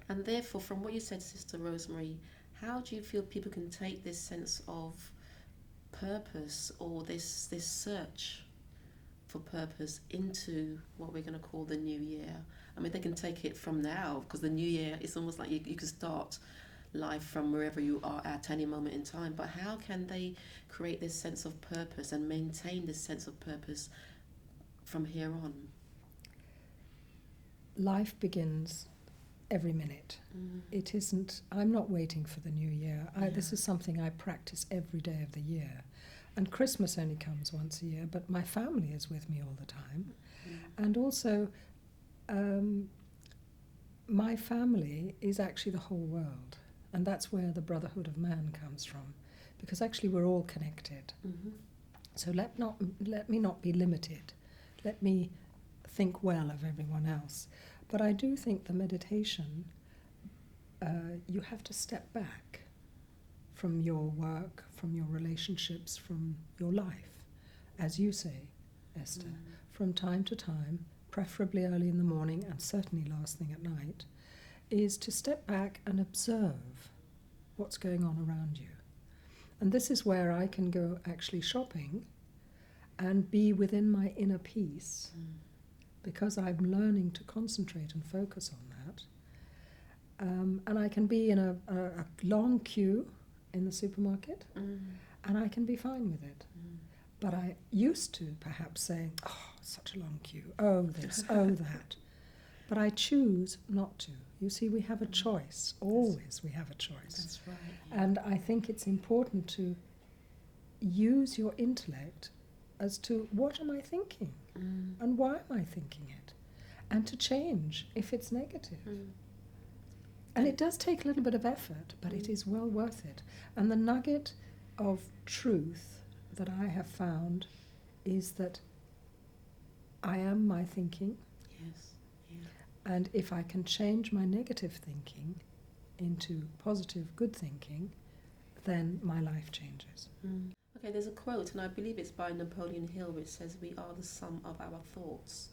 And therefore, from what you said, Sister Rosemary, how do you feel people can take this sense of purpose or this search for purpose into what we're going to call the new year? I mean, they can take it from now, because the new year is almost like you can start life from wherever you are at any moment in time. But how can they create this sense of purpose and maintain this sense of purpose from here on? Life begins every minute. It isn't, I'm not waiting for the new year. This is something I practice every day of the year. And Christmas only comes once a year, but my family is with me all the time. And also, my family is actually the whole world. And that's where the brotherhood of man comes from. Because actually we're all connected. So let me not be limited. Let me think well of everyone else. But I do think the meditation, you have to step back from your work, from your relationships, from your life, as you say, Esther, from time to time, preferably early in the morning and certainly last thing at night, is to step back and observe what's going on around you. And this is where I can go actually shopping and be within my inner peace, because I'm learning to concentrate and focus on that. And I can be in a long queue in the supermarket, and I can be fine with it. But I used to perhaps say, oh, such a long queue, oh this, oh that. But I choose not to. You see, we have a choice. Always we have a choice. That's right. And I think it's important to use your intellect as to what am I thinking and why am I thinking it, and to change if it's negative. And it does take a little bit of effort, but it is well worth it. And the nugget of truth that I have found is that I am my thinking. Yes. And if I can change my negative thinking into positive, good thinking, then my life changes. Okay, there's a quote, and I believe it's by Napoleon Hill, which says, "We are the sum of our thoughts."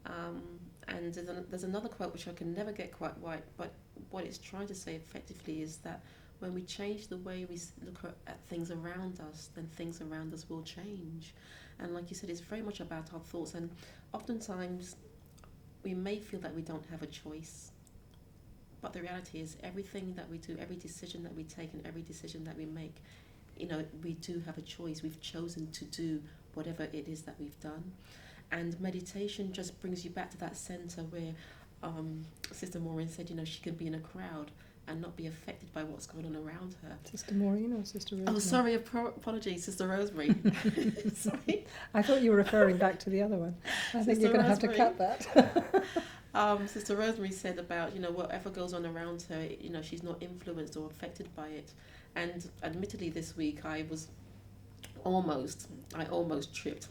And there's another quote which I can never get quite right, but what it's trying to say effectively is that when we change the way we look at things around us, then things around us will change. And like you said, it's very much about our thoughts. And oftentimes we may feel that we don't have a choice, but the reality is everything that we do, every decision that we take and every decision that we make, we do have a choice. We've chosen to do whatever it is that we've done. And meditation just brings you back to that center where Sister Maureen said, she can be in a crowd and not be affected by what's going on around her. Sister Maureen or Sister Rosemary? Oh, sorry, apologies, Sister Rosemary. Sorry. I thought you were referring back to the other one. I think you're going to have to cut that. Sister Rosemary said about, whatever goes on around her, she's not influenced or affected by it. And admittedly this week I almost tripped,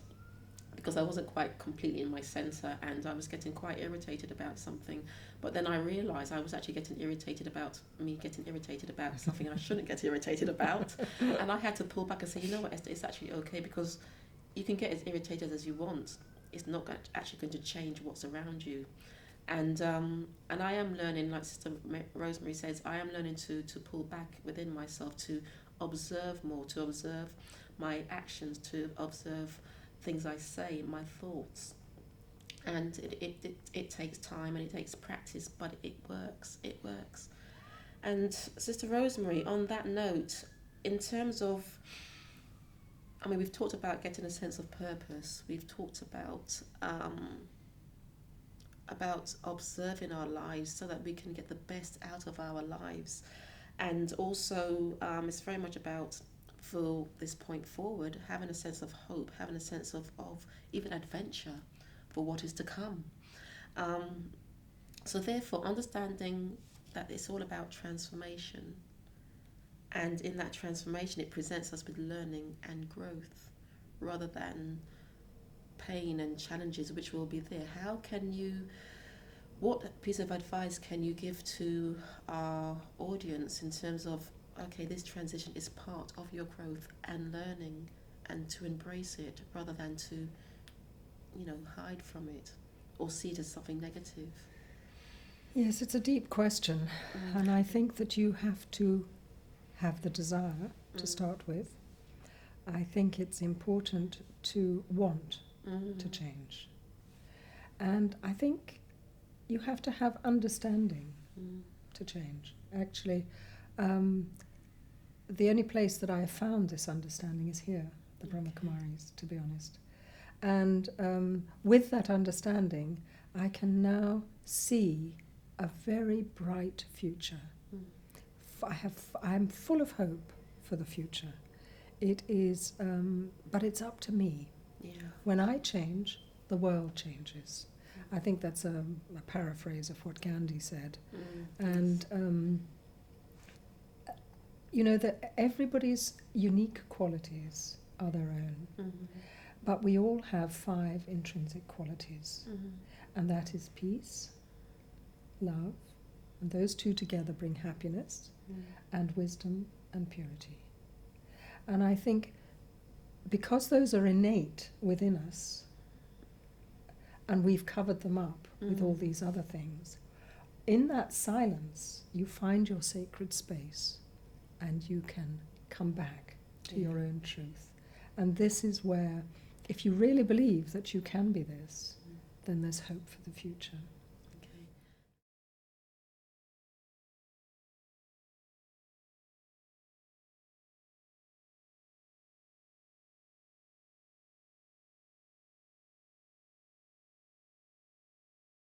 because I wasn't quite completely in my centre and I was getting quite irritated about something. But then I realised I was actually getting irritated about something I shouldn't get irritated about. And I had to pull back and say, you know what, Esther, it's actually okay, because you can get as irritated as you want. It's not actually going to change what's around you. And I am learning, like Sister Rosemary says, I am learning to pull back within myself, to observe more, to observe my actions, to observe things I say, my thoughts. And it takes time and it takes practice, but it works. And Sister Rosemary, on that note, in terms of, we've talked about getting a sense of purpose. We've talked about observing our lives so that we can get the best out of our lives. And also, it's very much about, for this point forward, having a sense of hope, having a sense of even adventure for what is to come. So therefore, understanding that it's all about transformation, and in that transformation it presents us with learning and growth rather than pain and challenges which will be there. What piece of advice can you give to our audience in terms of, okay, this transition is part of your growth and learning, and to embrace it rather than to, hide from it or see it as something negative? Yes, it's a deep question, and I think that you have to have the desire to start with. I think it's important to want to change. And I think you have to have understanding to change. Actually, the only place that I have found this understanding is here, the Brahma Kumaris, to be honest. And with that understanding, I can now see a very bright future. I'm full of hope for the future. It is, but it's up to me. Yeah. When I change, the world changes. I think that's a paraphrase of what Gandhi said. And you know that everybody's unique qualities are their own, but we all have 5 intrinsic qualities, and that is peace, love, and those 2 together bring happiness, and wisdom and purity. And I think because those are innate within us, and we've covered them up with all these other things, in that silence you find your sacred space and you can come back to your own truth. And this is where, if you really believe that you can be this, then there's hope for the future.